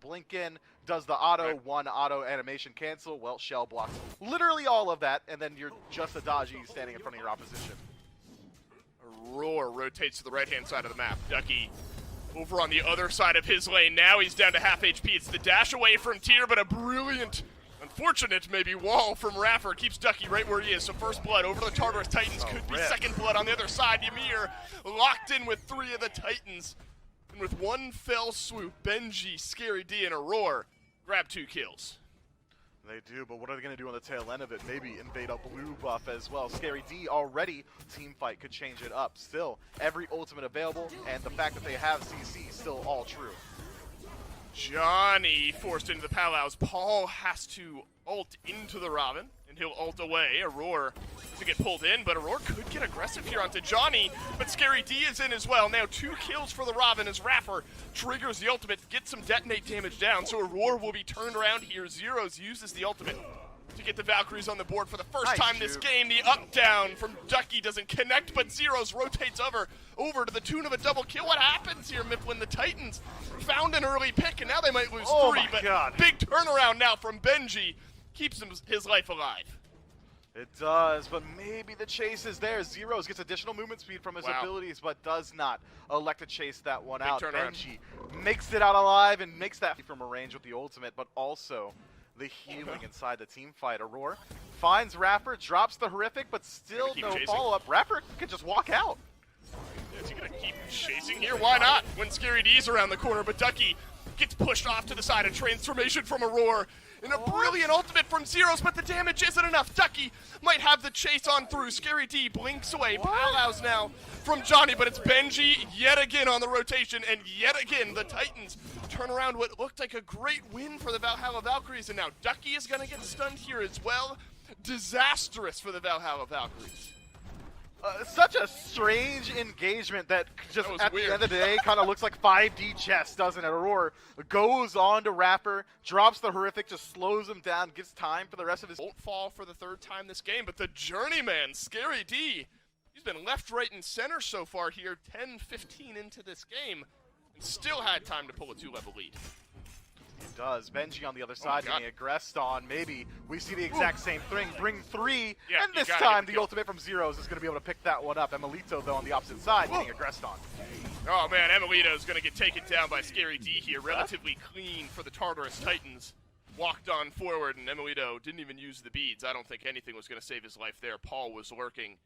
blink in? Does the auto one auto animation cancel? Well, shell blocks literally all of that, and then you're just a dodgy standing in front of your opposition. Roar rotates to the right-hand side of the map. Ducky over on the other side of his lane. Now he's down to half HP. It's the dash away from Tyr, but a brilliant, unfortunate maybe, wall from Raffer keeps Ducky right where he is. So first blood over to the Tartarus Titans. Could be second blood on the other side. Ymir locked in with 3 of the Titans. And with one fell swoop, Benji, Scary D, and Roar grab 2 kills. They do, but what are they going to do on the tail end of it? Maybe invade a blue buff as well. Scary D already, team fight could change it up. Still, every ultimate available, and the fact that they have CC, still all true. Johnny forced into the powwows. Paul has to ult into the Robin, and he'll ult away. Aurora to get pulled in, but Aurora could get aggressive here onto Johnny, but Scary D is in as well. Now 2 kills for the Robin as Raffer triggers the ultimate, gets some detonate damage down, so Aurora will be turned around here. Zeros uses the ultimate to get the Valkyries on the board for the first time this game. The up-down from Ducky doesn't connect, but Zeros rotates over to the tune of a double kill. What happens here, Mifflin? The Titans found an early pick, and now they might lose 3, but big turnaround now from Benji. Keeps his life alive. It does, but maybe the chase is there. Zeros gets additional movement speed from his abilities, but does not elect to chase that one out. Benji makes it out alive and makes that from a range with the ultimate, but also the healing inside the team fight. Aurora finds Raffer, drops the horrific, but still no follow-up. Raffer could just walk out. Is he going to keep chasing here? Why not? When Scary D's around the corner, but Ducky gets pushed off to the side. A transformation from Aurora. And a brilliant ultimate from Zeros, but the damage isn't enough. Ducky might have the chase on through. Scary D blinks away. Powwows now from Johnny, but it's Benji yet again on the rotation, and yet again the Titans turn around what looked like a great win for the Valhalla Valkyries, and now Ducky is going to get stunned here as well. Disastrous for the Valhalla Valkyries. Such a strange engagement that just at the end of the day kind of looks like 5D chess, doesn't it? Aurora goes on to Raffer, drops the horrific, just slows him down, gives time for the rest of his... Won't fall for the 3rd time this game, but the journeyman, Scary D, he's been left, right, and center so far here, 10-15 into this game, and still had time to pull a 2-level lead. He does. Benji on the other side getting aggressed on. Maybe we see the exact same thing. Bring 3, and this time the ultimate from Zeros is going to be able to pick that one up. Emilito, though, on the opposite side, getting aggressed on. Oh, man, Emilito is going to get taken down by Scary D here. Relatively clean for the Tartarus Titans. Walked on forward, and Emilito didn't even use the beads. I don't think anything was going to save his life there. Paul was lurking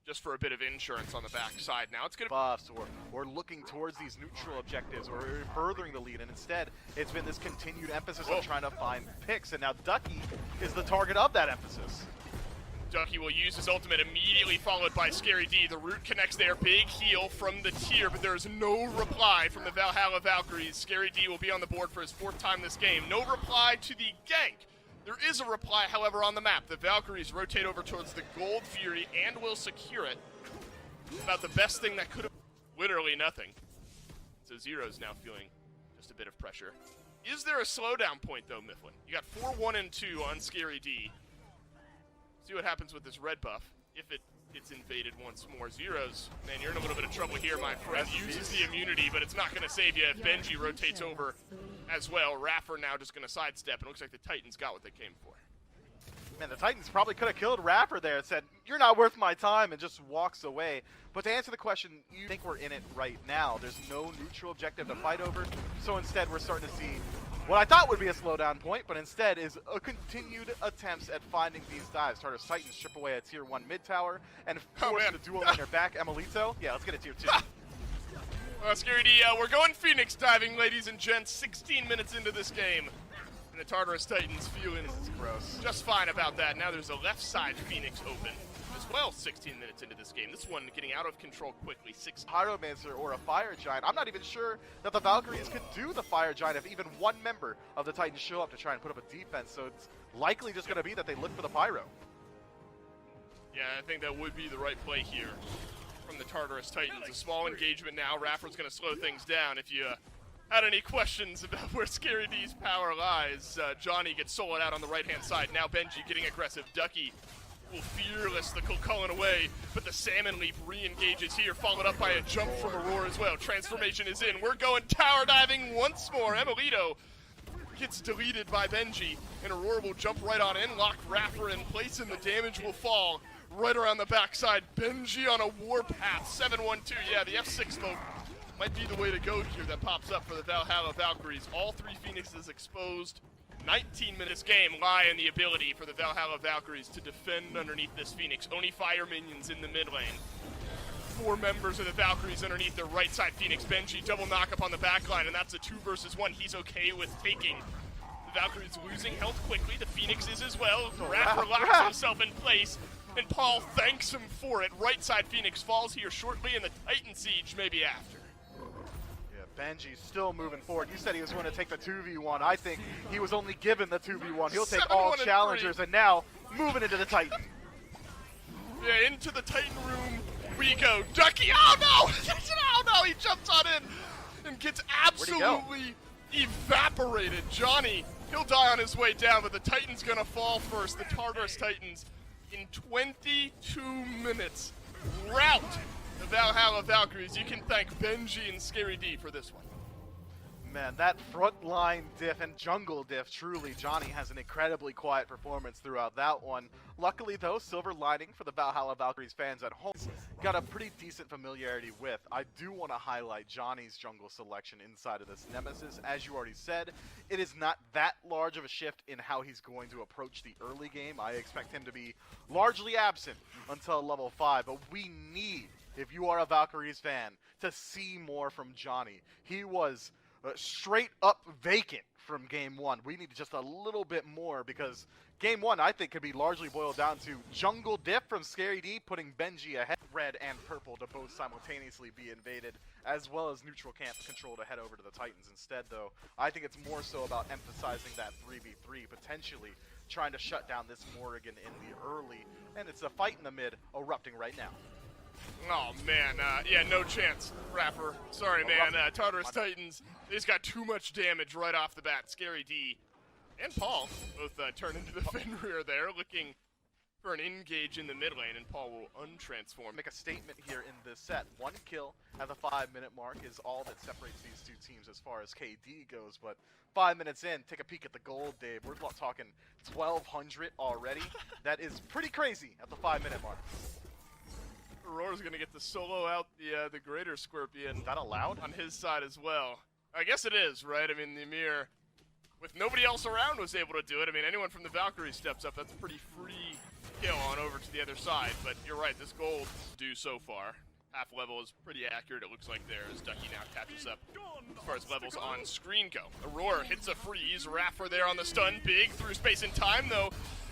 just for a bit of insurance on the backside. Now it's going to buffs or looking towards these neutral objectives or furthering the lead, and instead it's been this continued emphasis on trying to find picks, and now Ducky is the target of that emphasis. Ducky will use his ultimate, immediately followed by Scary D. The root connects there, big heal from the Tyr, but there is no reply from the Valhalla Valkyries. Scary D will be on the board for his 4th time this game. No reply to the gank. There is a reply, however, on the map. The Valkyries rotate over towards the Gold Fury and will secure it. About the best thing that could have... Literally nothing. So Zero's now feeling just a bit of pressure. Is there a slowdown point, though, Mifflin? You got 4, 1, and 2 on Scary D. See what happens with this red buff. If it's invaded once more. Zeros, man, you're in a little bit of trouble here, my friend. Uses the immunity, but it's not going to save you if Benji rotates over as well. Raffer now just going to sidestep, and it looks like the Titans got what they came for. Man, the Titans probably could have killed Raffer there and said, "You're not worth my time," and just walks away. But to answer the question, you think we're in it right now. There's no neutral objective to fight over, so instead we're starting to see what I thought would be a slowdown point, but instead is a continued attempts at finding these dives. Tartarus Titans strip away a tier 1 mid tower and force the dual laner back. Emilito, yeah, let's get a tier 2. Scary D, we're going Phoenix diving, ladies and gents. 16 minutes into this game. And the Tartarus Titans feeling just fine about that. Now there's a left side Phoenix open as well, 16 minutes into this game. This one getting out of control quickly. Pyromancer or a Fire Giant. I'm not even sure that the Valkyries could do the Fire Giant if even one member of the Titans show up to try and put up a defense, so it's likely just going to be that they look for the Pyro. Yeah, I think that would be the right play here from the Tartarus Titans. A small engagement now. Raffer's going to slow things down. If you had any questions about where Scary D's power lies, Johnny gets soloed out on the right-hand side. Now Benji getting aggressive. Ducky will fearless the Cullen away, but the Salmon Leap re-engages here, followed up by a jump from Aurora as well. Transformation is in. We're going tower diving once more. Emilito gets deleted by Benji, and Aurora will jump right on in, lock Raffer in place, and the damage will fall right around the backside. Benji on a warpath, 7-1-2. Yeah, the F6 smoke might be the way to go here that pops up for the Valhalla Valkyries. All three Phoenixes exposed. 19 minutes game lie in the ability for the Valhalla Valkyries to defend underneath this Phoenix. Only fire minions in the mid lane. 4 members of the Valkyries underneath the right side Phoenix. Benji double knock up on the back line, and that's a 2 versus 1 he's okay with taking. The Valkyries losing health quickly. The Phoenix is as well. Raffer locks himself in place, and Paul thanks him for it. Right side Phoenix falls here shortly, and the Titan siege maybe after. Benji's still moving forward. You said he was going to take the 2v1. I think he was only given the 2v1. He'll take all challengers, and now moving into the Titan. Yeah, into the Titan room we go. Ducky, oh no! Oh no, he jumps on in and gets absolutely evaporated. Johnny, he'll die on his way down, but the Titan's gonna fall first. The Tartarus Titans in 22 minutes rout the Valhalla Valkyries. You can thank Benji and Scary D for this one. Man, that front line diff and jungle diff, truly, Johnny has an incredibly quiet performance throughout that one. Luckily though, silver lining for the Valhalla Valkyries fans at home, got a pretty decent familiarity with. I do want to highlight Johnny's jungle selection inside of this Nemesis. As you already said, it is not that large of a shift in how he's going to approach the early game. I expect him to be largely absent until level 5, but we need, if you are a Valkyries fan, to see more from Johnny. He was straight up vacant from game 1. We need just a little bit more, because game 1 I think could be largely boiled down to jungle diff from Scary D putting Benji ahead, red and purple to both simultaneously be invaded, as well as neutral camp control to head over to the Titans instead. Though I think it's more so about emphasizing that 3v3, potentially trying to shut down this Morrigan in the early, and it's a fight in the mid erupting right now. Oh man, yeah, no chance, Raffer. Sorry, man. Tartarus Titans, they've got too much damage right off the bat. Scary D and Paul both turn into the Fenrir there, looking for an engage in the mid lane, and Paul will untransform. Make a statement here in this set. 1 kill at the 5-minute mark is all that separates these two teams as far as KD goes, but 5 minutes in, take a peek at the gold, Dave. We're talking 1,200 already. That is pretty crazy at the 5-minute mark. Aurora's gonna get the solo out the greater Scorpion. Is that allowed? On his side as well. I guess it is, right? I mean, the Ymir, with nobody else around, was able to do it. I mean, anyone from the Valkyrie steps up, that's a pretty free kill on over to the other side. But you're right, this gold do so far. Half level is pretty accurate, it looks like there, as Ducky now catches up as far as levels on screen go. Aurora hits a freeze, Raffer there on the stun, big through space and time though.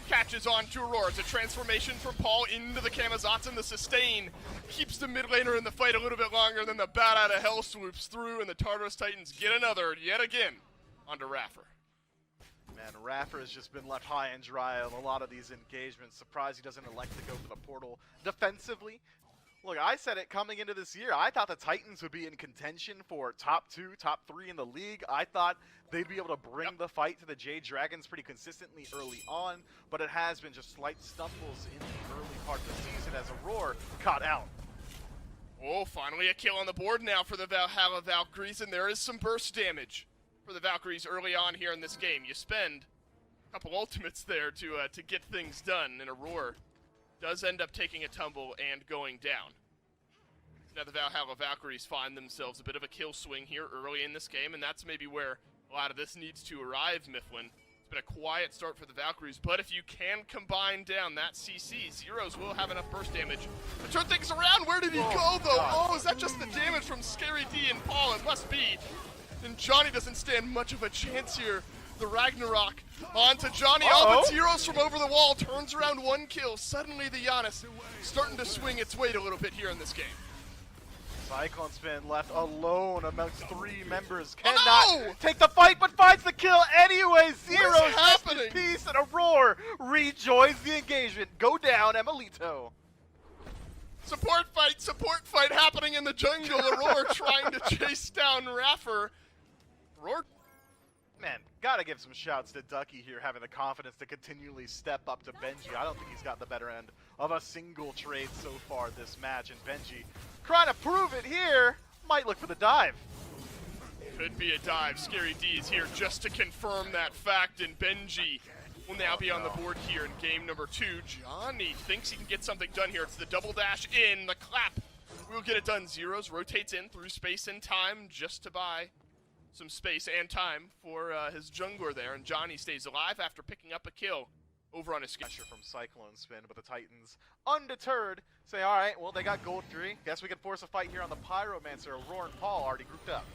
Catches on to Aurora. It's a transformation from Paul into the Kamazatzen. The sustain keeps the mid laner in the fight a little bit longer than the bat out of hell swoops through, and the Tartarus Titans get another, yet again, onto Raffer. Man, Raffer has just been left high and dry on a lot of these engagements. Surprised he doesn't elect to go for the portal defensively. Look, I said it coming into this year. I thought the Titans would be in contention for top 2, top 3 in the league. I thought they'd be able to bring the fight to the Jade Dragons pretty consistently early on, but it has been just slight stumbles in the early part of the season as Aurora caught out. Oh, finally a kill on the board now for the Valhalla Valkyries, and there is some burst damage for the Valkyries early on here in this game. You spend a couple ultimates there to get things done, and Aurora does end up taking a tumble and going down. Now the Valhalla Valkyries find themselves a bit of a kill swing here early in this game, and that's maybe where a lot of this needs to arrive, Mifflin. It's been a quiet start for the Valkyries, but if you can combine down that CC, Zeros will have enough burst damage to turn things around. Where did he go, though? God. Oh, is that just the damage from Scary D and Paul? It must be. And Johnny doesn't stand much of a chance here. The Ragnarok onto Johnny. Oh, but Zeros from over the wall turns around 1 kill. Suddenly the Giannis starting to swing its weight a little bit here in this game. Cyclone's been left alone amongst 3 members. Cannot take the fight, but finds the kill anyway. Zeros happening. Peace, and Aurora rejoins the engagement. Go down, Emilito. Support fight happening in the jungle. Aurora trying to chase down Raffer. Aurora. Man, gotta give some shouts to Ducky here, having the confidence to continually step up to Benji. I don't think he's got the better end of a single trade so far this match, and Benji trying to prove it here, might look for the dive. Could be a dive. Scary D is here just to confirm that fact, and Benji will now be on the board here in game number 2. Johnny thinks he can get something done here. It's the double dash in, the clap. We'll get it done. Zeros rotates in through space and time just to buy some space and time for his jungler there, and Johnny stays alive after picking up a kill over on his Pressure from Cyclone Spin, but the Titans, undeterred, say, all right, well, they got gold 3. Guess we can force a fight here on the Pyromancer. Aurora and Paul already grouped up.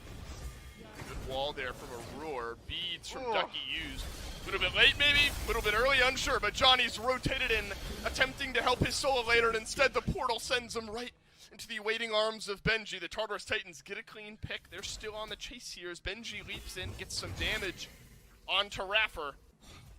Good wall there from Aurora. Beads from Ducky used. A little bit late, maybe, a little bit early, unsure, but Johnny's rotated in, attempting to help his solo laner, and instead the portal sends him right into the waiting arms of Benji. The Tartarus Titans get a clean pick. They're still on the chase here as Benji leaps in, gets some damage onto Raffer.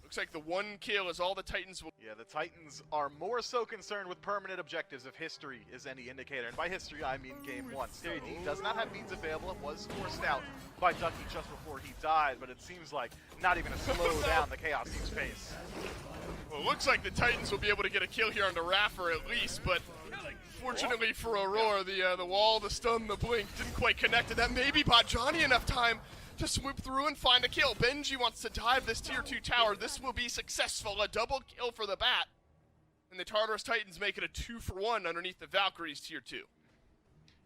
Looks like the one kill is all the Titans will... Yeah, the Titans are more so concerned with permanent objectives if history is any indicator. And by history, I mean game 1. Scary D does not have beads available. It was forced out by Ducky just before he died, but it seems like not even to slow down the Chaos Team's pace. Well, it looks like the Titans will be able to get a kill here onto Raffer at least, but fortunately for Aurora, the wall, the stun, the blink didn't quite connect, and that maybe bought Johnny enough time to swoop through and find a kill. Benji wants to dive this tier 2 tower. This will be successful. A double kill for the bat. And the Tartarus Titans make it a 2-for-1 underneath the Valkyries tier 2.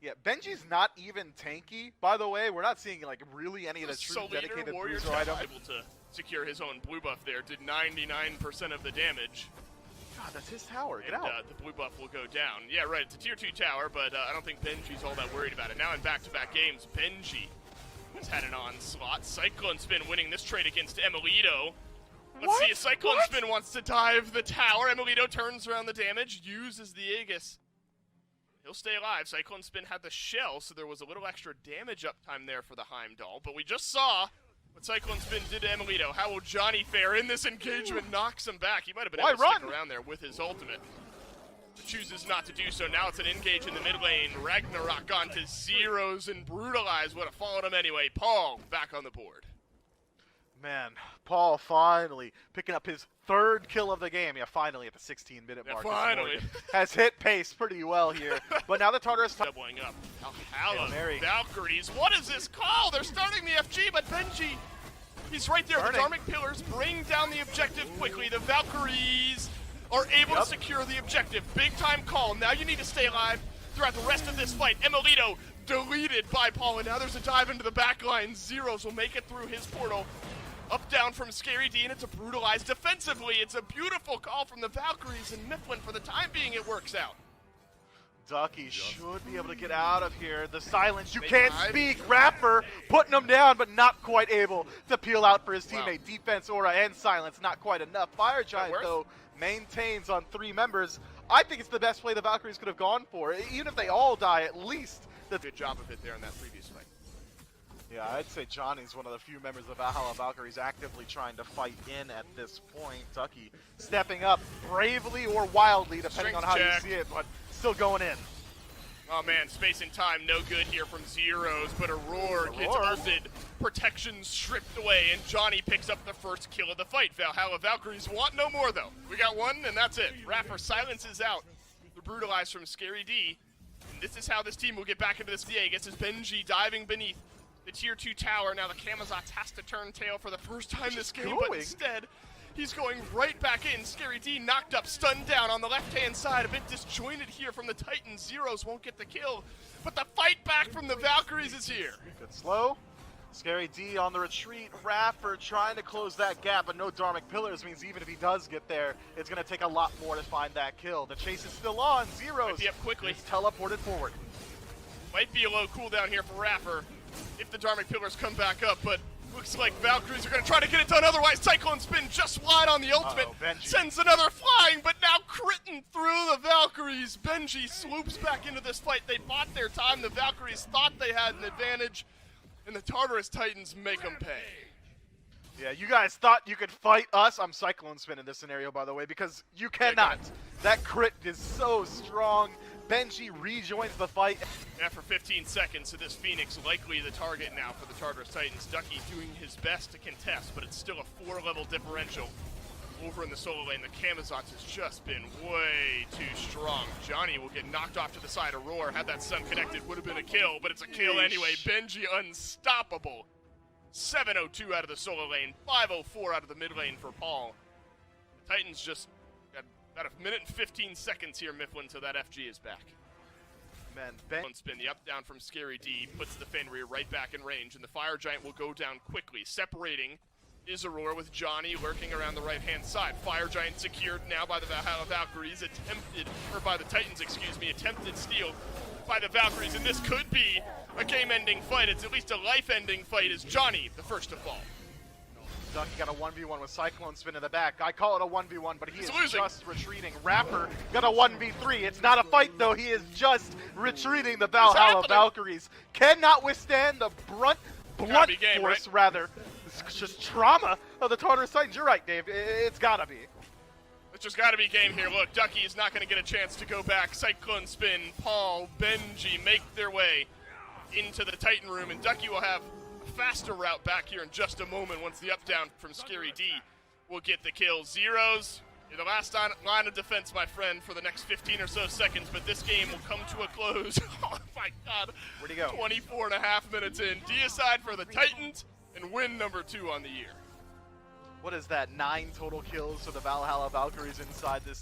Yeah, Benji's not even tanky, by the way. We're not seeing like really any of the true dedicated bruiser items. Able to secure his own blue buff there. Did 99% of the damage. God, that's his tower. Get out. The blue buff will go down. Yeah, right. It's a tier 2 tower, but I don't think Benji's all that worried about it. Now in back-to-back games, Benji has had an onslaught. Cyclone Spin winning this trade against Emilito. Let's see if Cyclone Spin wants to dive the tower. Emilito turns around the damage, uses the Aegis. He'll stay alive. Cyclone Spin had the shell, so there was a little extra damage uptime there for the Heimdall. But we just saw what Cyclone Spin did to Emilito. How will Johnny fare in this engagement? Knocks him back. He might have been able to stick around there with his ultimate. Chooses not to do so. Now it's an engage in the mid lane. Ragnarok onto Zeros and Brutalize would have followed him anyway. Paul back on the board. Man, Paul finally picking up his 3rd kill of the game. Yeah, finally at the 16-minute mark. Finally. Has hit pace pretty well here. But now the Tartarus... Doubling up. Valhalla Valkyries. What is this call? They're starting the FG, but Benji, he's right there. The Dharmic Pillars bring down the objective quickly. The Valkyries are able to secure the objective. Big time call. Now you need to stay alive throughout the rest of this fight. Emilito deleted by Paul, and now there's a dive into the back line. Zeros will make it through his portal. Up, down from Scary D, and it's a Brutalize defensively. It's a beautiful call from the Valkyries, and Mifflin, for the time being, it works out. Ducky should be able to get out of here. The silence, you can't speak. Raffer putting him down, but not quite able to peel out for his teammate. Defense, aura, and silence, not quite enough. Fire Giant, though, maintains on 3 members. I think it's the best play the Valkyries could have gone for. Even if they all die, at least. Good job of it there in that previous fight. Yeah, I'd say Johnny's one of the few members of Valhalla Valkyries actively trying to fight in at this point. Ducky stepping up bravely or wildly, depending on how you see it, but still going in. Oh man, space and time no good here from Zeros, but Aurora gets ulted, protection stripped away, and Johnny picks up the first kill of the fight. Valhalla Valkyries want no more though. We got one, and that's it. Raffer silences out the Brutalize from Scary D. And this is how this team will get back into this Aegis, as Benji diving beneath the tier 2 tower. Now the Camazotz has to turn tail for the first time this game, but instead he's going right back in. Scary D knocked up, stunned down on the left-hand side. A bit disjointed here from the Titans. Zeros won't get the kill, but the fight back from the Valkyries is here. Good slow. Scary D on the retreat. Raffer trying to close that gap, but no Dharmic Pillars means even if he does get there, it's going to take a lot more to find that kill. The chase is still on. Zeros is quickly teleported forward. Might be a low cooldown here for Raffer if the Dharmic Pillars come back up, but looks like Valkyries are going to try to get it done otherwise. Cyclone Spin just wide on the ultimate. Sends another flying, but now critting through the Valkyries. Benji swoops back into this fight. They bought their time. The Valkyries thought they had an advantage, and the Tartarus Titans make them pay. Yeah, you guys thought you could fight us. I'm Cyclone Spin in this scenario, by the way, because you cannot. That crit is so strong. Benji rejoins the fight. After 15 seconds, so this Phoenix likely the target now for the Tartarus Titans. Ducky doing his best to contest, but it's still a 4-level differential over in the solo lane. The Camazotz has just been way too strong. Johnny will get knocked off to the side. Aurora had that stun connected, would have been a kill, but it's a kill anyway. Benji unstoppable. 7:02 out of the solo lane, 5:04 out of the mid lane for Paul. The Titans just got about a minute and 15 seconds here, Mifflin, so that FG is back. Man, Ben. One spin, the up down from Scary D puts the Fenrir right back in range, and the Fire Giant will go down quickly, separating Izaror with Johnny lurking around the right-hand side. Fire Giant secured now by the Valhalla Valkyries, by the Titans, excuse me, attempted steal by the Valkyries, and this could be a game-ending fight. It's at least a life-ending fight as Johnny, the first to fall. Ducky got a 1v1 with Cyclone Spin in the back. I call it a 1v1, but he is losing. just retreating. Rapper got a 1v3. It's not a fight, though. He is just retreating. The Valhalla Valkyries cannot withstand the blunt force, right? rather. It's just trauma of the Tartarus Titans. You're right, Dave. It's gotta be. It's just gotta be game here. Look, Ducky is not gonna get a chance to go back. Cyclone Spin, Paul, Benji make their way into the Titan room, and Ducky will have faster route back here in just a moment once the up down from Scary D will get the kill. Zeros, you're the last line of defense, my friend, for the next 15 or so seconds, but this game will come to a close. Oh my god. Where'd he go? 24 and a half minutes in. Deicide for the Titans and win number 2 on the year. What is that? 9 total kills for the Valhalla Valkyries inside this